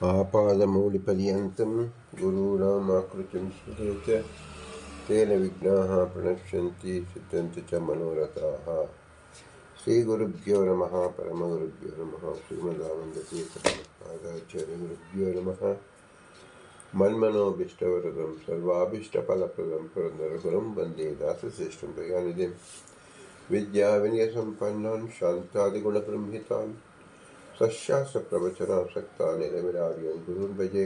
आपादमौलिपर्यन्तं गुरूणामाकृतिं स्मरेत् तेन विघ्नाः प्रणश्यन्ति सिद्धन्ति च मनोरथाः। श्रीगुरुभ्यो नमः। परमगुरुभ्यो नमः। श्रीमदानन्दतीर्थाचार्यगुरुभ्यो नमः। मन्मनोभीष्टवरदं सर्वाभीष्टफलप्रदं पुरन्दरगुरुं वन्दे दासश्रेष्ठं दयानिधिं विद्याविनयसम्पन्नान् शान्तादिगुणबृंहितान् सशास्त्रप्रवचनासक्तान् निरविरार्यान् गुरून् भजे।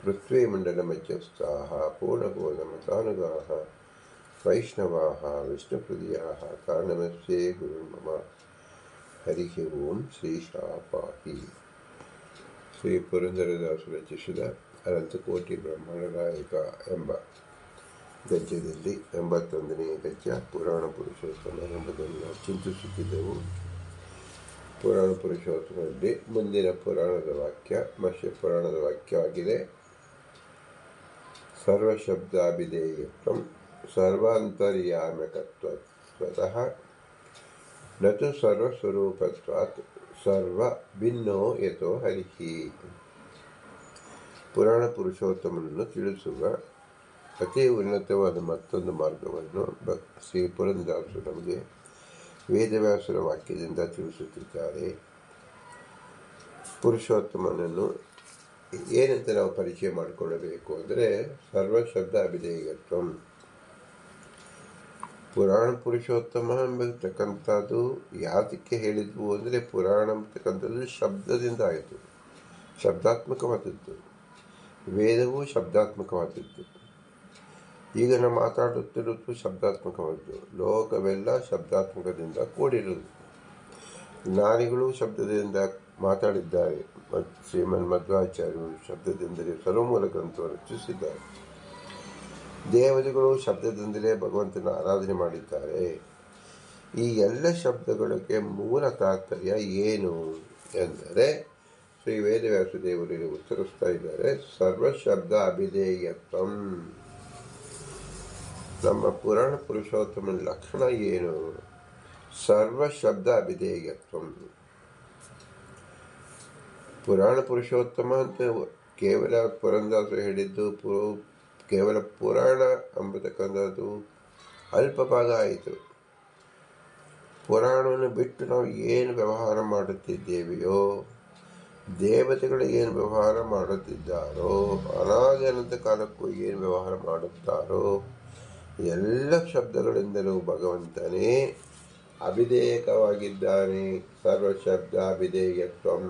पृथ्वीमण्डलमध्यस्थाः पूर्णबोधमतानुगाः वैष्णवाः विष्णुप्रियाः कारणमस्ये गुरुन् मम। हरिः ओಂ ಶ್ರೀಶಾಪಾಹಿ. ಶ್ರೀ ಪುರಂದರದಾಸರು ರಚಿಸಿದ ಅನಂತಕೋಟಿ ಬ್ರಹ್ಮಾಂಡನಾಯಕ ಎಂಬ ಗದ್ಯದಲ್ಲಿ 81ನೇ ಗದ್ಯ ಪುರಾಣ ಪುರುಷೋತ್ತಮ ಎಂಬುದನ್ನು ಚಿಂತಿಸುತ್ತಿದ್ದೆವು. ಪುರಾಣ ಪುರುಷೋತ್ತಮದಲ್ಲಿ ಮುಂದಿನ ಪುರಾಣದ ವಾಕ್ಯ ಮತ್ಸ್ಯ ಪುರಾಣದ ವಾಕ್ಯವಾಗಿದೆ. ಸರ್ವಶಬ್ದಾಭಿಧೇಯತ್ವಂ ಸರ್ವಾಂತರ್ಯಾಮಕತ್ವತಃ ನತು ಸರ್ವಸ್ವರೂಪತ್ವಾತ್ ಸರ್ವ ಭಿನ್ನೋ ಯತೋ ಹರಿಹಿ. ಪುರಾಣ ಪುರುಷೋತ್ತಮನನ್ನು ತಿಳಿಸುವ ಅತಿ ಉನ್ನತವಾದ ಮತ್ತೊಂದು ಮಾರ್ಗವನ್ನು ಶ್ರೀ ಪುರಂದರದಾಸರು ನಮಗೆ ವೇದವ್ಯಾಸರ ವಾಕ್ಯದಿಂದ ತಿಳಿಸುತ್ತಿದ್ದಾರೆ. ಪುರುಷೋತ್ತಮನನ್ನು ಏನಂತ ನಾವು ಪರಿಚಯ ಮಾಡಿಕೊಳ್ಳಬೇಕು ಅಂದರೆ ಸರ್ವಶಬ್ದ ಅಭಿಧೇಯತ್ವಂ. ಪುರಾಣ ಪುರುಷೋತ್ತಮ ಎಂಬತಕ್ಕಂಥದ್ದು ಯಾತಕ್ಕೆ ಹೇಳಿದ್ವು ಅಂದರೆ ಪುರಾಣ ಅಂತಕ್ಕಂಥದ್ದು ಶಬ್ದದಿಂದ ಆಯಿತು, ಶಬ್ದಾತ್ಮಕವಾದದ್ದು. ವೇದವು ಶಬ್ದಾತ್ಮಕವಾದದ್ದು. ಈಗ ನಾವು ಮಾತಾಡುತ್ತಿರುವುದು ಶಬ್ದಾತ್ಮಕವಾದ್ದು. ಲೋಕವೆಲ್ಲ ಶಬ್ದಾತ್ಮಕದಿಂದ ಕೂಡಿರುವುದು. ಜ್ಞಾನಿಗಳು ಶಬ್ದದಿಂದ ಮಾತಾಡಿದ್ದಾರೆ. ಶ್ರೀಮನ್ ಮಧ್ವಾಚಾರ್ಯರು ಶಬ್ದದಿಂದಲೇ ಸರ್ವಮೂಲ ಗ್ರಂಥವನ್ನು ರಚಿಸಿದ್ದಾರೆ. ದೇವತೆಗಳು ಶಬ್ದದಿಂದಲೇ ಭಗವಂತನ ಆರಾಧನೆ ಮಾಡಿದ್ದಾರೆ. ಈ ಎಲ್ಲ ಶಬ್ದಗಳಿಗೆ ಮೂಲ ತಾತ್ಪರ್ಯ ಏನು ಎಂದರೆ ಶ್ರೀ ವೇದವ್ಯಾಸ ದೇವರಿಗೆ ಉತ್ತರಿಸ್ತಾ ಇದ್ದಾರೆ. ಸರ್ವಶಬ್ದ ಅಭಿಧೇಯತ್ವಂ. ನಮ್ಮ ಪುರಾಣ ಪುರುಷೋತ್ತಮನ ಲಕ್ಷಣ ಏನು? ಸರ್ವಶಬ್ದ ಅಭಿಧೇಯತ್ವಂ. ಪುರಾಣ ಪುರುಷೋತ್ತಮ ಅಂತ ಕೇವಲ ಪುರಂದರದಾಸರು ಹೇಳಿದ್ದು ಕೇವಲ ಪುರಾಣ ಎಂಬತಕ್ಕಂಥದ್ದು ಅಲ್ಪ ಭಾಗ ಆಯಿತು. ಪುರಾಣವನ್ನು ಬಿಟ್ಟು ನಾವು ಏನು ವ್ಯವಹಾರ ಮಾಡುತ್ತಿದ್ದೇವೆಯೋ, ದೇವತೆಗಳು ಏನು ವ್ಯವಹಾರ ಮಾಡುತ್ತಿದ್ದಾರೋ, ಅನಾದಿ ಅನಂತ ಕಾಲಕ್ಕೂ ಏನು ವ್ಯವಹಾರ ಮಾಡುತ್ತಾರೋ ಎಲ್ಲ ಶಬ್ದಗಳಿಂದಲೂ ಭಗವಂತನೇ ಅಭಿಧೇಯಕವಾಗಿದ್ದಾನೆ. ಸರ್ವಶಬ್ದ ಅಭಿಧೇಯತ್ವಂ.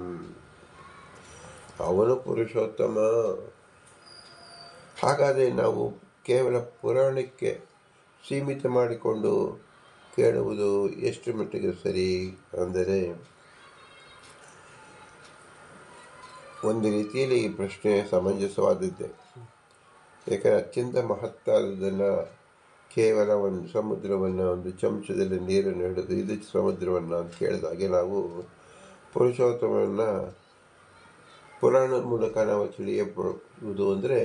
ಅವನು ಪುರುಷೋತ್ತಮ. ಹಾಗಾದರೆ ನಾವು ಕೇವಲ ಪುರಾಣಕ್ಕೆ ಸೀಮಿತ ಮಾಡಿಕೊಂಡು ಕೇಳುವುದು ಎಷ್ಟು ಮಟ್ಟಿಗೆ ಸರಿ ಅಂದರೆ, ಒಂದು ರೀತಿಯಲ್ಲಿ ಈ ಪ್ರಶ್ನೆ ಸಮಂಜಸವಾದದ್ದೇ. ಯಾಕಂದರೆ ಅತ್ಯಂತ ಮಹತ್ತಾದದನ್ನು ಕೇವಲ ಒಂದು ಸಮುದ್ರವನ್ನು, ಒಂದು ಚಮಚದಲ್ಲಿ ನೀರನ್ನು ಹಿಡಿದು ಇದು ಸಮುದ್ರವನ್ನು ಅಂತ ಕೇಳಿದಾಗೆ ನಾವು ಪುರುಷೋತ್ತಮವನ್ನು ಪುರಾಣದ ಮೂಲಕ ನಾವು ತಿಳಿಯಬಹುದು. ಅಂದರೆ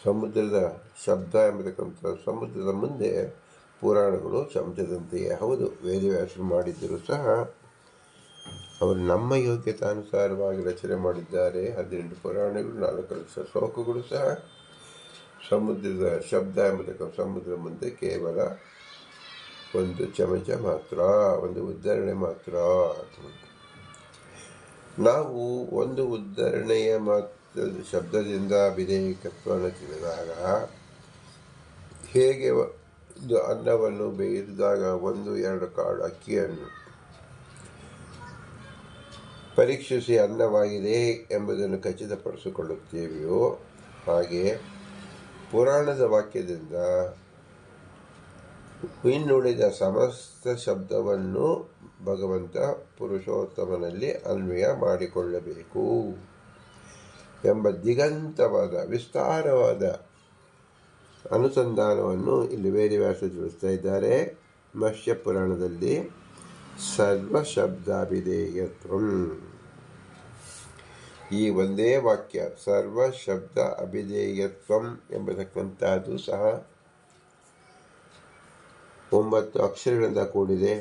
ಸಮುದ್ರದ ಶಬ್ದ ಎಂಬತಕ್ಕಂಥ ಸಮುದ್ರದ ಮುಂದೆ ಪುರಾಣಗಳು ಚಮಚದಂತೆಯೇ. ಹೌದು, ವೇದವ್ಯಾಸರು ಮಾಡಿದ್ದರೂ ಸಹ ಅವರು ನಮ್ಮ ಯೋಗ್ಯತಾನುಸಾರವಾಗಿ ರಚನೆ ಮಾಡಿದ್ದಾರೆ. 18 ಪುರಾಣಗಳು, 4 ಲಕ್ಷ ಶ್ಲೋಕಗಳು ಸಹ ಸಮುದ್ರದ ಶಬ್ದ ಎಂಬತಕ್ಕಂಥ ಸಮುದ್ರ ಮುಂದೆ ಕೇವಲ ಒಂದು ಚಮಚ ಮಾತ್ರ, ಒಂದು ಉದ್ಧರಣೆ ಮಾತ್ರ. ನಾವು ಒಂದು ಉದ್ಧರಣೆಯ ಮಾತ್ರ ಶಬ್ದದಿಂದ ಅಭಿಧೇಯಕತ್ವವನ್ನು ತಿಳಿದಾಗ, ಹೇಗೆ ಒಂದು ಅನ್ನವನ್ನು ಬೇಯಿಸಿದಾಗ 1-2 ಕಾಳು ಅಕ್ಕಿಯನ್ನು ಪರೀಕ್ಷಿಸಿ ಅನ್ನವಾಗಿದೆ ಎಂಬುದನ್ನು ಖಚಿತಪಡಿಸಿಕೊಳ್ಳುತ್ತೇವೆಯೋ, ಹಾಗೆ ಪುರಾಣದ ವಾಕ್ಯದಿಂದ ಇನ್ನುಳಿದ ಸಮಸ್ತ ಶಬ್ದವನ್ನು ಭಗವಂತ ಪುರುಷೋತ್ತಮನಲ್ಲಿ ಅನ್ವಯ ಮಾಡಿಕೊಳ್ಳಬೇಕು ಎಂಬ ದಿಗಂತವಾದ ವಿಸ್ತಾರವಾದ ಅನುಸಂಧಾನವನ್ನು ಇಲ್ಲಿ ವೇದವ್ಯಾಸ ತಿಳಿಸ್ತಾ ಇದ್ದಾರೆ. ಮತ್ಸ್ಯ ಪುರಾಣದಲ್ಲಿ ಸರ್ವಶಬ್ದಾಭಿಧೇಯತ್ವಂ. ಈ ಒಂದೇ ವಾಕ್ಯ ಸರ್ವಶಬ್ದ ಅಭಿಧೇಯತ್ವಂ ಎಂಬತಕ್ಕಂಥದ್ದು ಸಹ 9 ಅಕ್ಷರಗಳಿಂದ ಕೂಡಿದೆ.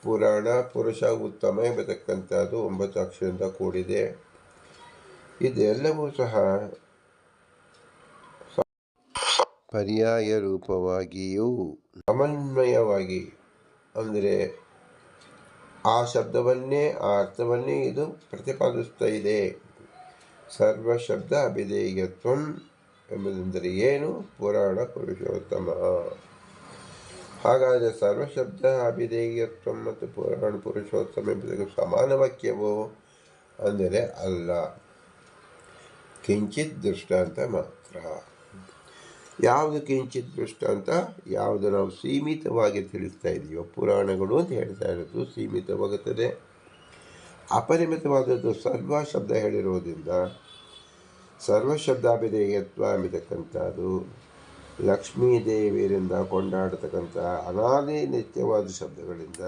ಪುರಾಣ ಪುರುಷ ಉತ್ತಮ ಎಂಬತಕ್ಕಂಥದ್ದು 9 ಅಕ್ಷರದಿಂದ ಕೂಡಿದೆ. ಇದೆಲ್ಲವೂ ಸಹ ಪರ್ಯಾಯ ರೂಪವಾಗಿಯೂ ಸಮನ್ವಯವಾಗಿ, ಅಂದರೆ ಆ ಶಬ್ದವನ್ನೇ, ಆ ಅರ್ಥವನ್ನೇ ಇದು ಪ್ರತಿಪಾದಿಸ್ತಾ ಇದೆ. ಸರ್ವಶಬ್ದ ಅಭಿಧೇಯತ್ವಂ ಎಂಬುದೆಂದರೆ ಏನು? ಪುರಾಣ ಪುರುಷೋತ್ತಮ. ಹಾಗಾದರೆ ಸರ್ವಶಬ್ದ ಅಭಿಧೇಯತ್ವ ಮತ್ತು ಪುರಾಣ ಪುರುಷೋತ್ತಮ ಎಂಬುದಕ್ಕೆ ಸಮಾನ ವಾಕ್ಯವೋ ಅಂದರೆ ಅಲ್ಲ, ಕಿಂಚಿತ್ ದೃಷ್ಟಾಂತ ಮಾತ್ರ. ಯಾವುದು ಕಿಂಚಿತ್ ದೃಷ್ಟಾಂತ? ಯಾವುದು ನಾವು ಸೀಮಿತವಾಗಿ ತಿಳಿಸ್ತಾ ಇದೆಯೋ, ಪುರಾಣಗಳು ಅಂತ ಹೇಳ್ತಾ ಇರೋದು ಸೀಮಿತವಾಗುತ್ತದೆ. ಅಪರಿಮಿತವಾದದ್ದು ಸರ್ವ ಶಬ್ದ ಹೇಳಿರುವುದರಿಂದ ಸರ್ವಶಬ್ದಾಭಿಧೇಯತ್ವ ಎಂಬತಕ್ಕಂಥದ್ದು ಲಕ್ಷ್ಮೀದೇವಿಯರಿಂದ ಕೊಂಡಾಡತಕ್ಕಂಥ ಅನಾದಿ ನಿತ್ಯವಾದ ಶಬ್ದಗಳಿಂದ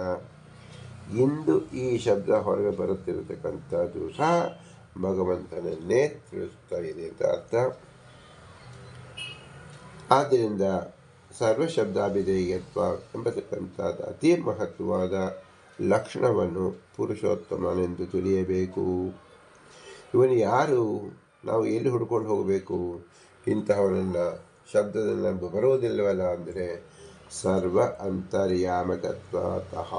ಇಂದು ಈ ಶಬ್ದ ಹೊರಗೆ ಬರುತ್ತಿರತಕ್ಕಂಥದ್ದು ಸಹ ಭಗವಂತನನ್ನೇ ತಿಳಿಸ್ತಾ ಇದೆ ಅಂತ ಅರ್ಥ. ಆದ್ದರಿಂದ ಸರ್ವಶಬ್ದಾಭಿಧೇಯತ್ವ ಎಂಬತಕ್ಕಂಥದ್ದು ಅತಿ ಮಹತ್ವವಾದ ಲಕ್ಷಣವನ್ನು ಪುರುಷೋತ್ತಮನೆಂದು ತಿಳಿಯಬೇಕು. ಇವನು ಯಾರು? ನಾವು ಎಲ್ಲಿ ಹುಡ್ಕೊಂಡು ಹೋಗಬೇಕು? ಇಂತಹವನನ್ನು ಶಬ್ದದಲ್ಲಿ ಬರುವುದಿಲ್ಲವಲ್ಲ ಅಂದರೆ ಸರ್ವ ಅಂತರ್ಯಾಮಕತ್ವತಃ,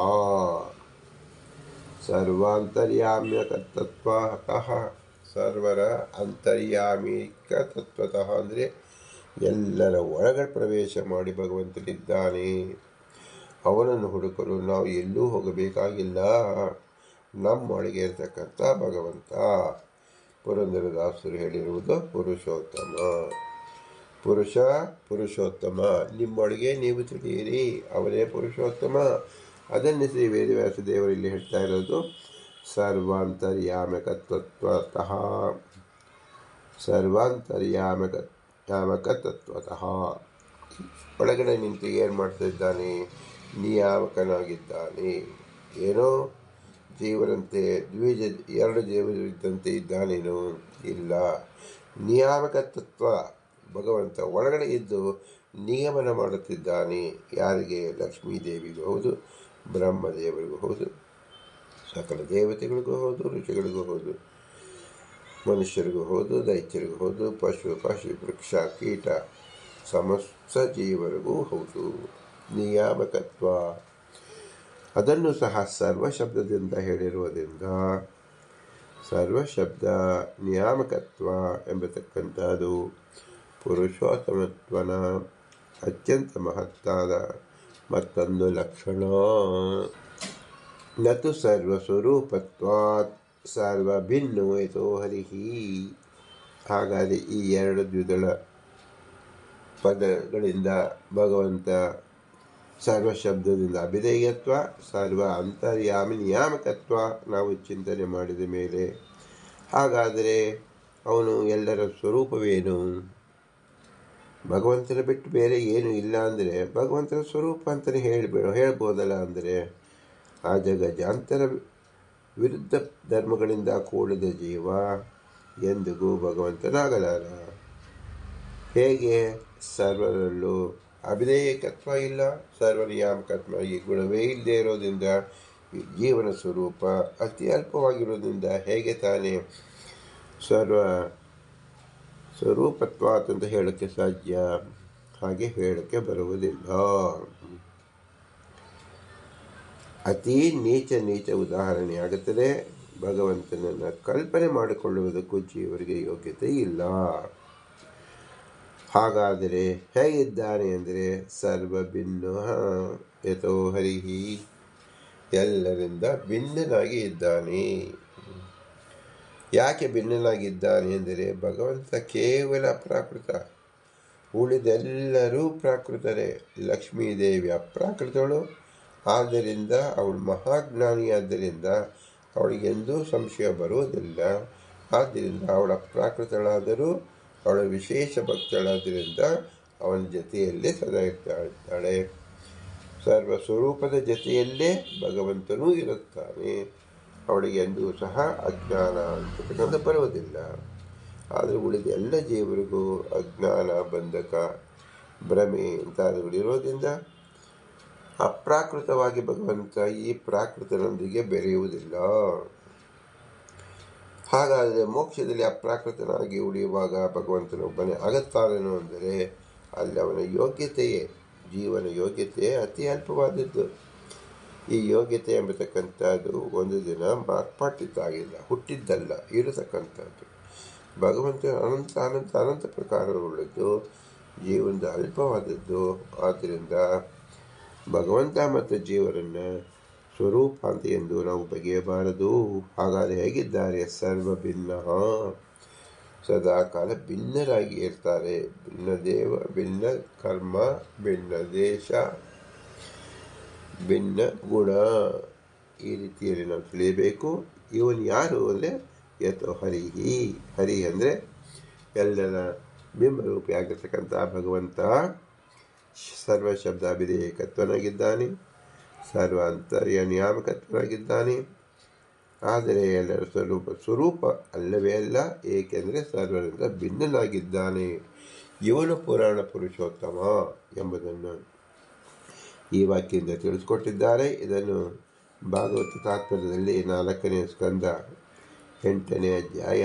ಸರ್ವಾಂತರ್ಯಾಮ್ಯಕತ್ವತಃ, ಸರ್ವರ ಅಂತರ್ಯಾಮಿಕ ತತ್ವತಃ ಅಂದರೆ ಎಲ್ಲರ ಒಳಗಡೆ ಪ್ರವೇಶ ಮಾಡಿ ಭಗವಂತನಿದ್ದಾನೆ. ಅವನನ್ನು ಹುಡುಕಲು ನಾವು ಎಲ್ಲೂ ಹೋಗಬೇಕಾಗಿಲ್ಲ. ನಮ್ಮೊಳಗೆ ಇರತಕ್ಕಂಥ ಭಗವಂತ. ಪುರಂದರದಾಸರು ಹೇಳಿರುವುದು ಪುರುಷೋತ್ತಮ. ಪುರುಷ ಪುರುಷೋತ್ತಮ, ನಿಮ್ಮೊಳಗೆ ನೀವು ತಿಳಿಯಿರಿ, ಅವನೇ ಪುರುಷೋತ್ತಮ. ಅದನ್ನೇ ಶ್ರೀ ವೇದವ್ಯಾಸ ದೇವರು ಇಲ್ಲಿ ಹೇಳ್ತಾ ಇರೋದು ಸರ್ವಾಂತರ್ಯಾಮಕತ್ವತಃ, ಸರ್ವಾಂತರ್ಯಾಮಕತತ್ವತಃ. ಒಳಗಡೆ ನಿಂತು ಏನು ಮಾಡ್ತಾ ಇದ್ದಾನೆ? ನಿಯಾಮಕನಾಗಿದ್ದಾನೆ. ಏನೋ ಜೀವನಂತೆ ಎರಡು ಜೀವರಿದ್ದಂತೆ ಇದ್ದಾನೇನೋ? ಇಲ್ಲ, ನಿಯಾಮಕತತ್ವ ಭಗವಂತ ಒಳಗಡೆ ಇದ್ದು ನಿಯಮನ ಮಾಡುತ್ತಿದ್ದಾನೆ. ಯಾರಿಗೆ? ಲಕ್ಷ್ಮೀದೇವಿಗೂ ಹೌದು, ಬ್ರಹ್ಮದೇವರಿಗೂ ಹೌದು, ಸಕಲ ದೇವತೆಗಳಿಗೂ ಹೌದು, ಋಷಿಗಳಿಗೂ ಹೌದು, ಮನುಷ್ಯರಿಗೂ ಹೌದು, ದೈತ್ಯರಿಗೂ ಹೌದು, ಪಶು ವೃಕ್ಷ ಕೀಟ ಸಮಸ್ತ ಜೀವರಿಗೂ ಹೌದು ನಿಯಾಮಕತ್ವ. ಅದನ್ನು ಸಹ ಸರ್ವಶಬ್ದದಿಂದ ಹೇಳಿರುವುದರಿಂದ ಸರ್ವಶಬ್ದ ನಿಯಾಮಕತ್ವ ಎಂಬತಕ್ಕಂಥದ್ದು ಪುರುಷೋತ್ತಮತ್ವನ ಅತ್ಯಂತ ಮಹತ್ತಾದ ಮತ್ತೊಂದು ಲಕ್ಷಣ. ನತು ಸರ್ವಸ್ವರೂಪತ್ವಾತ್ ಸರ್ವಭಿನ್ನೋ ಯತೋ ಹರಿಹಿ. ಹಾಗಾದರೆ ಈ ಎರಡು ದ್ವಿದಳ ಪದಗಳಿಂದ ಭಗವಂತ ಸರ್ವಶಬ್ದದಿಂದ ಅಭಿಧೇಯತ್ವ, ಸರ್ವ ಅಂತರ್ಯಾಮಿ ನಿಯಾಮಕತ್ವ ನಾವು ಚಿಂತನೆ ಮಾಡಿದ ಮೇಲೆ ಹಾಗಾದರೆ ಅವನು ಎಲ್ಲರ ಸ್ವರೂಪವೇನು? ಭಗವಂತನ ಬಿಟ್ಟು ಬೇರೆ ಏನು ಇಲ್ಲ ಅಂದರೆ ಭಗವಂತನ ಸ್ವರೂಪ ಅಂತಲೇ ಹೇಳ್ಬೋದಲ್ಲ. ಅಂದರೆ ಆ ಜಗಜಾಂತರ ವಿರುದ್ಧ ಧರ್ಮಗಳಿಂದ ಕೂಡಿದ ಜೀವ ಎಂದಿಗೂ ಭಗವಂತನಾಗಲಾರ. ಹೇಗೆ? ಸರ್ವರಲ್ಲೂ ಅಭಿಧೇಯಕತ್ವ ಇಲ್ಲ, ಸರ್ವನಿಯಾಮಕತ್ವ ಈ ಗುಣವೇ ಇಲ್ಲದೆ ಇರೋದ್ರಿಂದ ಜೀವನ ಸ್ವರೂಪ ಅತಿ ಅಲ್ಪವಾಗಿರೋದ್ರಿಂದ ಹೇಗೆ ತಾನೇ ಸರ್ವ ಸ್ವರೂಪತ್ವ ಅಂತ ಹೇಳೋಕ್ಕೆ ಸಾಧ್ಯ? ಹಾಗೆ ಹೇಳೋಕ್ಕೆ ಬರುವುದಿಲ್ಲ. ಅತೀ ನೀಚ ಉದಾಹರಣೆ ಆಗುತ್ತದೆ. ಭಗವಂತನನ್ನು ಕಲ್ಪನೆ ಮಾಡಿಕೊಳ್ಳುವುದಕ್ಕೂ ಜೀವರಿಗೆ ಯೋಗ್ಯತೆ ಇಲ್ಲ. ಹಾಗಾದರೆ ಹೇಗಿದ್ದಾನೆ ಅಂದರೆ ಸರ್ವಭಿನ್ನೋ ಯತೋ ಹರಿಹಿ, ಎಲ್ಲರಿಂದ ಭಿನ್ನನಾಗಿ ಇದ್ದಾನೆ. ಯಾಕೆ ಭಿನ್ನನಾಗಿದ್ದಾನೆ ಎಂದರೆ ಭಗವಂತ ಕೇವಲ ಪ್ರಾಕೃತ, ಉಳಿದೆಲ್ಲರೂ ಪ್ರಾಕೃತರೇ. ಲಕ್ಷ್ಮೀದೇವಿ ಅಪ್ರಾಕೃತಳು, ಆದ್ದರಿಂದ ಅವಳು ಮಹಾಜ್ಞಾನಿಯಾದ್ದರಿಂದ ಅವಳಿಗೆಂದೂ ಸಂಶಯ ಬರುವುದಿಲ್ಲ. ಆದ್ದರಿಂದ ಅವಳ ಪ್ರಾಕೃತಳಾದರೂ ಅವಳ ವಿಶೇಷ ಭಕ್ತಳಾದ್ದರಿಂದ ಅವನ ಜೊತೆಯಲ್ಲೇ ಸದಾ ಇರ್ತಾಳೆ. ಸರ್ವ ಸ್ವರೂಪದ ಜೊತೆಯಲ್ಲೇ ಭಗವಂತನೂ ಇರುತ್ತಾನೆ. ಅವಳಿಗೆ ಎಂದೂ ಸಹ ಅಜ್ಞಾನ ಅಂತಕ್ಕಂಥ ಬರುವುದಿಲ್ಲ. ಆದರೆ ಉಳಿದ ಎಲ್ಲ ಜೀವರಿಗೂ ಅಜ್ಞಾನ, ಬಂಧಕ, ಭ್ರಮೆ ಇಂಥವುಗಳಿರೋದ್ರಿಂದ ಅಪ್ರಾಕೃತವಾಗಿ ಭಗವಂತ ಈ ಪ್ರಾಕೃತನೊಂದಿಗೆ ಬೆರೆಯುವುದಿಲ್ಲ. ಹಾಗಾದರೆ ಮೋಕ್ಷದಲ್ಲಿ ಅಪ್ರಾಕೃತನಾಗಿ ಉಳಿಯುವಾಗ ಭಗವಂತನೊಬ್ಬನೇ ಆಗುತ್ತಾನೇನೋ ಅಂದರೆ ಅಲ್ಲಿ ಅವನ ಯೋಗ್ಯತೆಯೇ, ಜೀವನ ಯೋಗ್ಯತೆ ಅತಿ ಅಲ್ಪವಾದದ್ದು. ಈ ಯೋಗ್ಯತೆ ಎಂಬತಕ್ಕಂಥದ್ದು ಒಂದು ದಿನ ಮಾರ್ಪಾಟಿದ್ದಾಗಿಲ್ಲ, ಹುಟ್ಟಿದ್ದಲ್ಲ, ಇರತಕ್ಕಂಥದ್ದು. ಭಗವಂತ ಅನಂತ ಅನಂತ ಅನಂತ ಪ್ರಕಾರವುಳ್ಳದ್ದು, ಜೀವನದ ಅಲ್ಪವಾದದ್ದು. ಆದ್ದರಿಂದ ಭಗವಂತ ಮತ್ತು ಜೀವರನ್ನು ಸ್ವರೂಪ ಅಂತ ಎಂದು ನಾವು ಬಗೆಯಬಾರದು. ಹಾಗಾದರೆ ಹೇಗಿದ್ದಾರೆ? ಸರ್ವ ಭಿನ್ನ, ಸದಾಕಾಲ ಭಿನ್ನರಾಗಿ ಇರ್ತಾರೆ. ಭಿನ್ನ ದೇವ, ಭಿನ್ನ ಕರ್ಮ, ಭಿನ್ನ ದೇಶ, ಭಿನ್ನ ಗುಣ. ಈ ರೀತಿಯಲ್ಲಿ ನಾವು ತಿಳಿಯಬೇಕು. ಇವನು ಯಾರು ಅಂದರೆ ಯಥೋ ಹರಿಹಿ. ಹರಿ ಅಂದರೆ ಎಲ್ಲರ ಬಿಂಬರೂಪಿ ಆಗಿರ್ತಕ್ಕಂಥ ಭಗವಂತ ಸರ್ವ ಶಬ್ದಾಭಿಧೇಯಕತ್ವನಾಗಿದ್ದಾನೆ, ಸರ್ವ ಅಂತರ್ಯ ನಿಯಾಮಕತ್ವನಾಗಿದ್ದಾನೆ. ಆದರೆ ಎಲ್ಲರ ಸ್ವರೂಪ ಅಲ್ಲವೇ ಅಲ್ಲ, ಏಕೆಂದರೆ ಸರ್ವರಿಂದ ಭಿನ್ನನಾಗಿದ್ದಾನೆ. ಇವನು ಪುರಾಣ ಪುರುಷೋತ್ತಮ ಎಂಬುದನ್ನು ಈ ವಾಕ್ಯದಿಂದ ತಿಳಿಸ್ಕೊಟ್ಟಿದ್ದಾರೆ. ಇದನ್ನು ಭಾಗವತ ತಾತ್ಪರ್ಯದಲ್ಲಿ 4ನೇ ಸ್ಕಂದ 8ನೇ ಅಧ್ಯಾಯ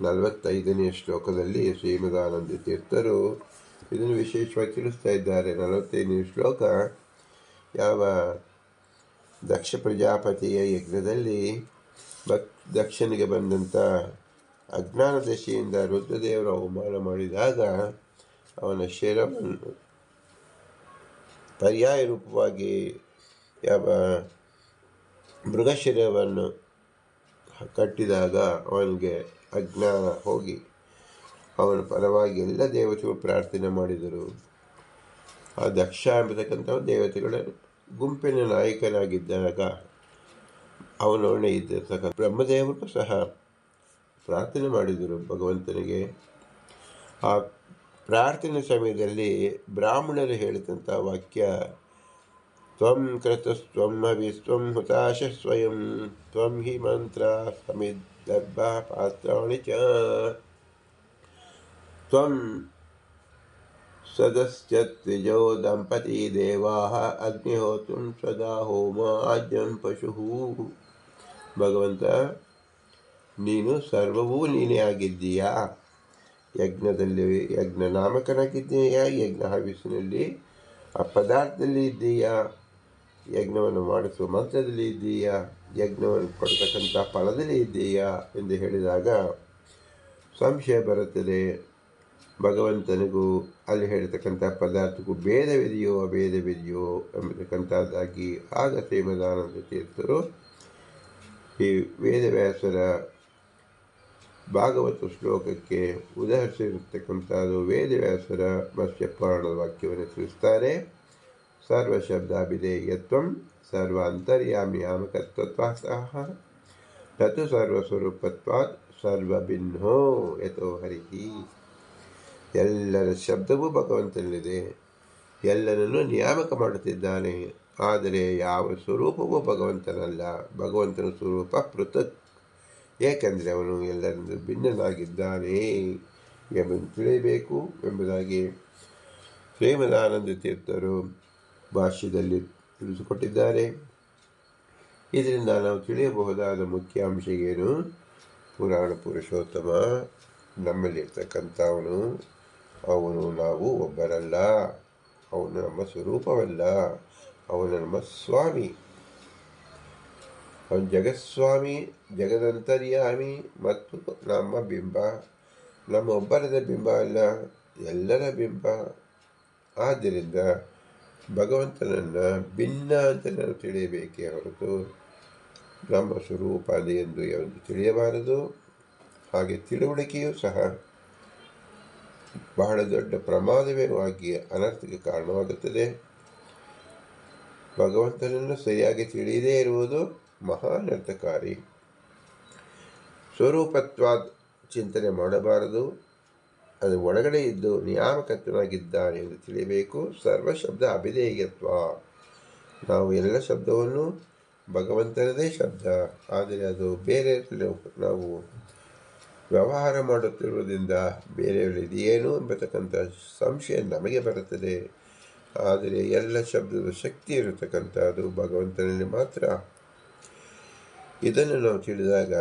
45ನೇ ಶ್ಲೋಕದಲ್ಲಿ ಶ್ರೀಮದಾನಂದ ತೀರ್ಥರು ಇದನ್ನು ವಿಶೇಷವಾಗಿ ತಿಳಿಸ್ತಾ ಇದ್ದಾರೆ. 45ನೇ ಶ್ಲೋಕ ಯಾವ ದಕ್ಷ ಪ್ರಜಾಪತಿಯ ಯಜ್ಞದಲ್ಲಿ ದಕ್ಷನಿಗೆ ಬಂದಂಥ ಅಜ್ಞಾನ ದಶೆಯಿಂದ ರುದ್ರದೇವರು ಅವಮಾನ ಮಾಡಿದಾಗ ಅವನ ಶಿರವನ್ನು ಪರ್ಯಾಯ ರೂಪವಾಗಿ ಯಾವ ಮೃಗಶಿರವನ್ನು ಕಟ್ಟಿದಾಗ ಅವನಿಗೆ ಅಜ್ಞಾನ ಹೋಗಿ ಅವನ ಪರವಾಗಿ ಎಲ್ಲ ದೇವತೆಗಳು ಪ್ರಾರ್ಥನೆ ಮಾಡಿದರು. ಆ ದಕ್ಷ ಎಂಬತಕ್ಕಂಥ ದೇವತೆಗಳ ಗುಂಪಿನ ನಾಯಕನಾಗಿದ್ದಾಗ ಅವನೊಡನೆ ಇದ್ದಿರ್ತಕ್ಕಂಥ ಬ್ರಹ್ಮದೇವರು ಸಹ ಪ್ರಾರ್ಥನೆ ಮಾಡಿದರು ಭಗವಂತನಿಗೆ. ಆ ಪ್ರಾರ್ಥನೆ ಸಮಯದಲ್ಲಿ ಬ್ರಾಹ್ಮಣರು ಹೇಳಿದಂಥ ವಾಕ್ಯ ತ್ವಂ ಕೃತಸ್ತ್ವಂ ಹವಿಸ್ತ್ವಂ ಹುತಾಶ ಸ್ವಯಂ ತ್ವಂ ಹಿ ಮಂತ್ರ ಸಮಿದ್ದರ್ಭ ಪಾತ್ರಾಣಿ ಚ ತ್ವಂ ಸದಸ್ಯತ್ವಿಜೋ ದಂಪತಿ ದೇವಾಃ ಅಗ್ನಿಹೋತೃಂ ಸದಾ ಹೋಮ ಆಜ್ಞಂ ಪಶುಃ. ಭಗವಂತ ನೀನು ಸರ್ವವೂ ನೀನೇ ಆಗಿದ್ದೀಯಾ. ಯಜ್ಞದಲ್ಲಿ ಯಜ್ಞ ನಾಮಕನಾಗಿದ್ದೀಯಾ, ಯಜ್ಞ ಹವಿಸಿನಲ್ಲಿ ಆ ಪದಾರ್ಥದಲ್ಲಿ ಇದ್ದೀಯಾ, ಯಜ್ಞವನ್ನು ಮಾಡಿಸುವ ಮಂತ್ರದಲ್ಲಿ ಇದ್ದೀಯಾ, ಯಜ್ಞವನ್ನು ಕೊಡ್ತಕ್ಕಂಥ ಫಲದಲ್ಲಿ ಇದ್ದೀಯಾ ಎಂದು ಹೇಳಿದಾಗ ಸಂಶಯ ಬರುತ್ತದೆ. ಭಗವಂತನಿಗೂ ಅಲ್ಲಿ ಹೇಳ್ತಕ್ಕಂಥ ಪದಾರ್ಥಕ್ಕೂ ಭೇದವಿದೆಯೋ ಅಭೇದವಿದೆಯೋ ಎಂಬತಕ್ಕಂಥದ್ದಾಗಿ ಆಗ ಶ್ರೀಮದಾನಂದ ತೀರ್ಥರು ಈ ವೇದವ್ಯಾಸರ ಭಾಗವತ ಶ್ಲೋಕಕ್ಕೆ ಉದಾಹರಿಸಿರ್ತಕ್ಕಂಥದ್ದು ವೇದವ್ಯಾಸರ ಮತ್ಸ್ಯ ಪುರಾಣದ ವಾಕ್ಯವನ್ನು ತಿಳಿಸ್ತಾರೆ. ಸರ್ವ ಶಬ್ದಾಭಿಧೇಯತ್ವಂ ಸರ್ವ ಅಂತರ್ಯಾಮ್ಯಾಮಕತ್ವತಃ ತತ್ ಸರ್ವಸ್ವರೂಪತ್ವಾತ್ ಸರ್ವಭಿನ್ನೋ ಯಥೋ ಹರಿಹಿ. ಎಲ್ಲರ ಶಬ್ದವೂ ಭಗವಂತನಲ್ಲಿದೆ, ಎಲ್ಲರನ್ನೂ ನಿಯಾಮಕ ಮಾಡುತ್ತಿದ್ದಾನೆ. ಆದರೆ ಯಾವ ಸ್ವರೂಪವೂ ಭಗವಂತನಲ್ಲ. ಭಗವಂತನ ಸ್ವರೂಪ ಪೃಥಕ್, ಏಕೆಂದರೆ ಅವನು ಎಲ್ಲರಿಂದ ಭಿನ್ನನಾಗಿದ್ದಾನೆ ಎಂಬುದನ್ನು ತಿಳಿಯಬೇಕು ಎಂಬುದಾಗಿ ಶ್ರೀಮದಾನಂದ ತೀರ್ಥರು ಭಾಷ್ಯದಲ್ಲಿ ತಿಳಿಸಿಕೊಟ್ಟಿದ್ದಾರೆ. ಇದರಿಂದ ನಾವು ತಿಳಿಯಬಹುದಾದ ಮುಖ್ಯ ಅಂಶ ಏನು? ಪುರಾಣ ಪುರುಷೋತ್ತಮ ನಮ್ಮಲ್ಲಿರ್ತಕ್ಕಂಥವನು, ಅವನು ನಾವು ಒಬ್ಬರಲ್ಲ, ಅವನು ನಮ್ಮ ಸ್ವರೂಪವಲ್ಲ, ಅವನು ನಮ್ಮ ಸ್ವಾಮಿ, ಅವನು ಜಗತ್ಸ್ವಾಮಿ, ಜಗದಂತರ್ಯಾಮಿ ಮತ್ತು ನಮ್ಮ ಬಿಂಬ. ನಮ್ಮ ಒಬ್ಬರದ ಬಿಂಬ ಅಲ್ಲ, ಎಲ್ಲರ ಬಿಂಬ. ಆದ್ದರಿಂದ ಭಗವಂತನನ್ನು ಭಿನ್ನ ಅಂತ ನಾವು ತಿಳಿಯಬೇಕೇ ಹೊರತು ನಮ್ಮ ಸ್ವರೂಪ ಅದು ಎಂದು ಯಾವುದು ತಿಳಿಯಬಾರದು. ಹಾಗೆ ತಿಳುವಳಿಕೆಯೂ ಸಹ ಬಹಳ ದೊಡ್ಡ ಪ್ರಮಾದವೇ ಆಗಿ ಅನರ್ಥಕ್ಕೆ ಕಾರಣವಾಗುತ್ತದೆ. ಭಗವಂತನನ್ನು ಸರಿಯಾಗಿ ತಿಳಿಯದೇ ಇರುವುದು ಮಹಾನರ್ಥಕಾರಿ. ಸ್ವರೂಪತ್ವಾದ ಚಿಂತನೆ ಮಾಡಬಾರದು. ಅದು ಒಳಗಡೆ ಇದ್ದು ನಿಯಾಮಕತ್ವನಾಗಿದ್ದಾನೆ ಎಂದು ತಿಳಿಯಬೇಕು. ಸರ್ವ ಶಬ್ದ ಅಭಿಧೇಯತ್ವ, ನಾವು ಎಲ್ಲ ಶಬ್ದವನ್ನು ಭಗವಂತನದೇ ಶಬ್ದ, ಆದರೆ ಅದು ಬೇರೆ ನಾವು ವ್ಯವಹಾರ ಮಾಡುತ್ತಿರುವುದರಿಂದ ಬೇರೆಯವರಿದೆಯೇನು ಎಂಬತಕ್ಕಂಥ ಸಂಶಯ ನಮಗೆ ಬರುತ್ತದೆ. ಆದರೆ ಎಲ್ಲ ಶಬ್ದದ ಶಕ್ತಿ ಇರತಕ್ಕಂಥದ್ದು ಭಗವಂತನಲ್ಲಿ ಮಾತ್ರ. ಇದನ್ನು ನಾವು ತಿಳಿದಾಗ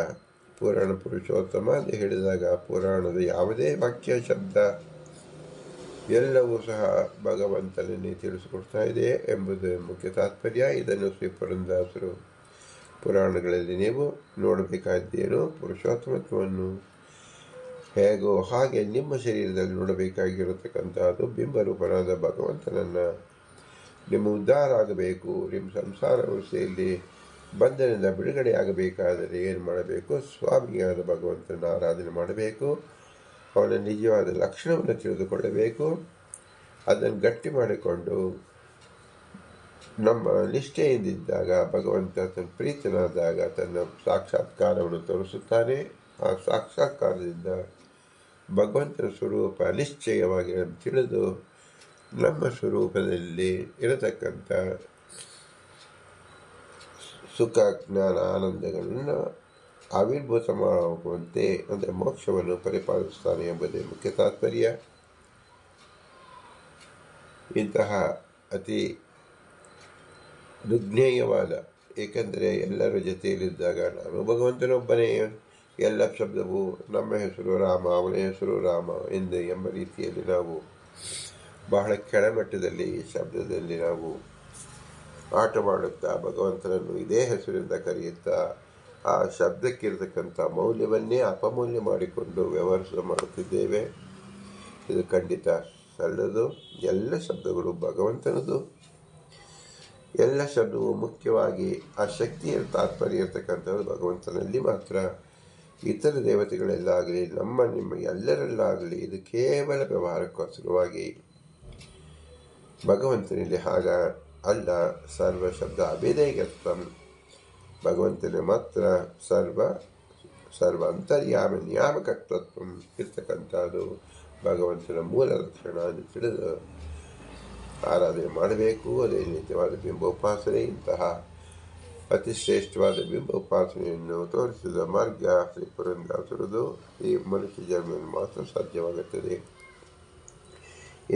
ಪುರಾಣ ಪುರುಷೋತ್ತಮ ಅಂತ ಹೇಳಿದಾಗ ಪುರಾಣದ ಯಾವುದೇ ವಾಕ್ಯ ಶಬ್ದ ಎಲ್ಲವೂ ಸಹ ಭಗವಂತನನ್ನೇ ತಿಳಿಸಿಕೊಡ್ತಾ ಇದೆ ಎಂಬುದು ಮುಖ್ಯ ತಾತ್ಪರ್ಯ. ಇದನ್ನು ಶ್ರೀ ಪುರಂದರದಾಸರು ಪುರಾಣಗಳಲ್ಲಿ ನೀವು ನೋಡಬೇಕಾದ್ದೇನು ಪುರುಷೋತ್ತಮತ್ವವನ್ನು ಹೇಗೋ ಹಾಗೆ ನಿಮ್ಮ ಶರೀರದಲ್ಲಿ ನೋಡಬೇಕಾಗಿರತಕ್ಕಂಥದ್ದು ಬಿಂಬರೂಪನಾದ ಭಗವಂತನನ್ನು. ನಿಮ್ಮ ಉದ್ಧಾರ ಆಗಬೇಕು, ನಿಮ್ಮ ಸಂಸಾರ ವ್ಯವಸ್ಥೆಯಲ್ಲಿ ಬಂಧನದಿಂದ ಬಿಡುಗಡೆಯಾಗಬೇಕಾದರೆ ಏನು ಮಾಡಬೇಕು? ಸ್ವಾಮಿಯಾದ ಭಗವಂತನ ಆರಾಧನೆ ಮಾಡಬೇಕು, ಅವನ ನಿಜವಾದ ಲಕ್ಷಣವನ್ನು ತಿಳಿದುಕೊಳ್ಳಬೇಕು, ಅದನ್ನು ಗಟ್ಟಿ ಮಾಡಿಕೊಂಡು ನಮ್ಮ ನಿಷ್ಠೆಯಿಂದಿದ್ದಾಗ ಭಗವಂತ ತನ್ನ ಪ್ರೀತನಾದಾಗ ತನ್ನ ಸಾಕ್ಷಾತ್ಕಾರವನ್ನು ತೋರಿಸುತ್ತಾನೆ. ಆ ಸಾಕ್ಷಾತ್ಕಾರದಿಂದ ಭಗವಂತನ ಸ್ವರೂಪ ನಿಶ್ಚಯವಾಗಿ ತಿಳಿದು ನಮ್ಮ ಸ್ವರೂಪದಲ್ಲಿ ಇರತಕ್ಕಂಥ ಸುಖ ಜ್ಞಾನ ಆನಂದಗಳನ್ನು ಆವಿರ್ಭೂತ ಮಾಡುವಂತೆ ಅಂದರೆ ಮೋಕ್ಷವನ್ನು ಪರಿಪಾಲಿಸುತ್ತಾನೆ ಎಂಬುದೇ ಮುಖ್ಯ ತಾತ್ಪರ್ಯ. ಇಂತಹ ಅತಿ ದುರ್ಜ್ಞೇಯವಾದ, ಏಕೆಂದರೆ ಎಲ್ಲರ ಜೊತೆಯಲ್ಲಿದ್ದಾಗ ನಾನು ಭಗವಂತನೊಬ್ಬನೇ, ಎಲ್ಲ ಶಬ್ದವು ನಮ್ಮ ಹೆಸರು ರಾಮ, ಅವನ ಹೆಸರು ರಾಮ ಎಂಬ ರೀತಿಯಲ್ಲಿ ನಾವು ಬಹಳ ಕೆಳಮಟ್ಟದಲ್ಲಿ ಈ ಶಬ್ದದಲ್ಲಿ ನಾವು ಆಟವಾಡುತ್ತಾ ಭಗವಂತನನ್ನು ಇದೇ ಹೆಸರಿಂದ ಕರೆಯುತ್ತಾ ಆ ಶಬ್ದಕ್ಕಿರತಕ್ಕಂಥ ಮೌಲ್ಯವನ್ನೇ ಅಪಮೌಲ್ಯ ಮಾಡಿಕೊಂಡು ಮಾಡುತ್ತಿದ್ದೇವೆ. ಇದು ಖಂಡಿತ ಸಲ್ಲದು. ಎಲ್ಲ ಶಬ್ದಗಳು ಭಗವಂತನದು. ಎಲ್ಲ ಶಬ್ದವು ಮುಖ್ಯವಾಗಿ ಆ ಶಕ್ತಿಯ ತಾತ್ಪರ್ಯ ಇರತಕ್ಕಂಥದ್ದು ಭಗವಂತನಲ್ಲಿ ಮಾತ್ರ. ಇತರ ದೇವತೆಗಳೆಲ್ಲಾಗಲಿ ನಿಮ್ಮ ಎಲ್ಲರಲ್ಲಾಗಲಿ ಇದು ಕೇವಲ ವ್ಯವಹಾರಕ್ಕೋಸ್ಕರವಾಗಿ ಭಗವಂತನಲ್ಲಿ ಹಾಗ ಅಲ್ಲ. ಸರ್ವ ಶಬ್ದ ಅಭೇದೈಕತ್ವಂ, ಭಗವಂತನ ಮಾತ್ರ ಸರ್ವ ಅಂತರ್ಯಾಮ ನಿಯಾಮಕತ್ವತ್ವ ಇರ್ತಕ್ಕಂಥದ್ದು ಭಗವಂತನ ಮೂಲ ಲಕ್ಷಣ ಎಂದು ತಿಳಿದು ಆರಾಧನೆ ಮಾಡಬೇಕು. ಅದೇ ನಿತ್ಯವಾದ ಬಿಂಬೋಪಾಸನೆ. ಇಂತಹ ಅತಿ ಶ್ರೇಷ್ಠವಾದ ಬಿಂಬೋಪಾಸನೆಯನ್ನು ತೋರಿಸಿದ ಮಾರ್ಗ ಶ್ರೀ ಪುರಂದರದಾಸರದು. ಈ ಮನುಷ್ಯ ಜನ್ಮವನ್ನು ಮಾತ್ರ ಸಾಧ್ಯವಾಗುತ್ತದೆ.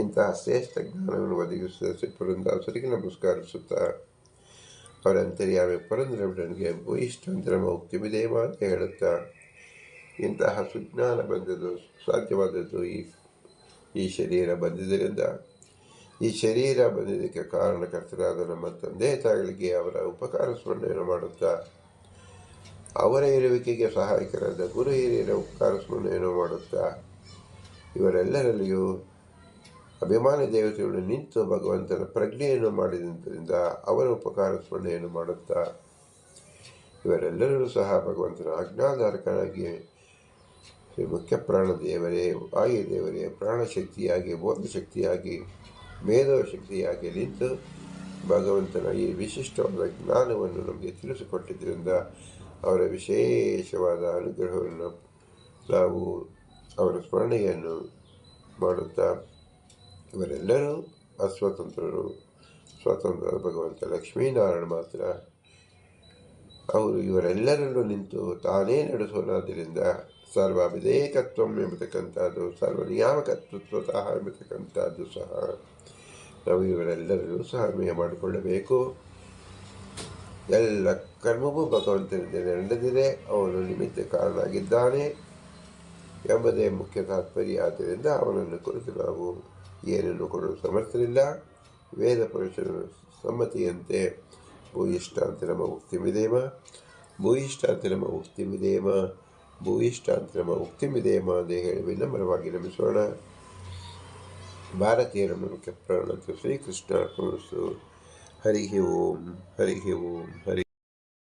ಇಂತಹ ಶ್ರೇಷ್ಠ ಜ್ಞಾನವನ್ನು ಒದಗಿಸಿದ ಶ್ರೀ ಪುರಂದರದಾಸರಿಗೆ ನಮಸ್ಕರಿಸುತ್ತಾ ಅವರ ಅಂತರ್ಯಾಮಿ ಪುರಂದರವಿಡನಿಗೆ ಭೂಯಿಷ್ಠಾಂತರ ಮುಕ್ತಿಮಿದೇವ ಅಂತ ಹೇಳುತ್ತಾ, ಇಂತಹ ಸುಜ್ಞಾನ ಬಂದದ್ದು ಸಾಧ್ಯವಾದದ್ದು ಈ ಶರೀರ ಬಂದಿದ್ದರಿಂದ, ಈ ಶರೀರ ಬಂದಿದ್ದಕ್ಕೆ ಕಾರಣಕರ್ತರಾದ ನಮ್ಮ ತಂದೆ ತಾಯಿಗಳಿಗೆ ಅವರ ಉಪಕಾರ ಸ್ಮರಣೆಯನ್ನು ಮಾಡುತ್ತಾ, ಅವರ ಇರುವಿಕೆಗೆ ಸಹಾಯಕರಾದ ಗುರು ಹಿರಿಯರ ಉಪಕಾರ ಸ್ಮರಣೆಯನ್ನು ಮಾಡುತ್ತಾ, ಇವರೆಲ್ಲರಲ್ಲಿಯೂ ಅಭಿಮಾನಿ ದೇವತೆಗಳು ನಿಂತು ಭಗವಂತನ ಪ್ರಜ್ಞೆಯನ್ನು ಮಾಡಿದ್ದರಿಂದ ಅವರ ಉಪಕಾರ ಸ್ಮರಣೆಯನ್ನು ಮಾಡುತ್ತಾ, ಇವರೆಲ್ಲರೂ ಸಹ ಭಗವಂತನ ಆಜ್ಞಾಧಾರಕನಾಗಿ ಮುಖ್ಯ ಪ್ರಾಣ ದೇವರೇ, ವಾಯು ದೇವರೇ, ಪ್ರಾಣಶಕ್ತಿಯಾಗಿ, ಬೋಧಶಕ್ತಿಯಾಗಿ, ಮೇಧೋ ಶಕ್ತಿಯಾಗಿ ನಿಂತು ಭಗವಂತನ ಈ ವಿಶಿಷ್ಟವಾದ ಜ್ಞಾನವನ್ನು ನಮಗೆ ತಿಳಿಸಿಕೊಟ್ಟಿದ್ದರಿಂದ ಅವರ ವಿಶೇಷವಾದ ಅನುಗ್ರಹವನ್ನು ನಾವು ಅವರ ಸ್ಮರಣೆಯನ್ನು ಮಾಡುತ್ತಾ, ಇವರೆಲ್ಲರೂ ಅಸ್ವತಂತ್ರರು, ಸ್ವತಂತ್ರ ಭಗವಂತ ಲಕ್ಷ್ಮೀನಾರಾಯಣ ಮಾತ್ರ. ಅವರು ಇವರೆಲ್ಲರಲ್ಲೂ ನಿಂತು ತಾನೇ ನಡೆಸೋನಾದ್ದರಿಂದ ಸರ್ವ ವಿಧೇಯಕತ್ವ ಎಂಬತಕ್ಕಂಥದ್ದು, ಸರ್ವ ನಿಯಾಮಕತ್ವತಃ ಎಂಬತಕ್ಕಂಥದ್ದು ಸಹ ನಾವು ಇವರೆಲ್ಲರಲ್ಲೂ ಸಹ ಅನ್ವಯ ಮಾಡಿಕೊಳ್ಳಬೇಕು. ಎಲ್ಲ ಕರ್ಮವೂ ಭಗವಂತನಿಂದ ನಡೆದಿದೆ, ಅವನು ನಿಮಿತ್ತ ಕಾರಣ ಆಗಿದ್ದಾನೆ ಎಂಬುದೇ ಮುಖ್ಯ ತಾತ್ಪರ್ಯ. ಆದ್ದರಿಂದ ಅವನನ್ನು ಕುರಿತು ನಾವು ಏನನ್ನು ಕೊಡಲು ಸಮರ್ಥರಿಲ್ಲ. ವೇದ ಪುರುಷನ ಸಮ್ಮತಿಯಂತೆ ಭೂಯಿಷ್ಠಾಂತಿ ನಮ್ಮ ಮುಕ್ತಿಮಿದೇಮ, ಭೂಯಿಷ್ಠಾಂತಿ ನಮ್ಮ ಮುಕ್ತಿಮಿದೇಮ, ಭೂಯಿಷ್ಠಾಂತಿ ನಮ್ಮ ಮುಕ್ತಿಮಿದೇಮ ಅಂತ ಹೇಳಿ ವಿನಮ್ರವಾಗಿ ನಮಿಸೋಣ. ಭಾರತೀಯರ ಮುಖ್ಯ ಪ್ರಾಣ ಶ್ರೀಕೃಷ್ಣ ಅರ್ಪಣಿಸು. ಹರಿ ಓಂ, ಹರಿ ಓಂ, ಹರಿ.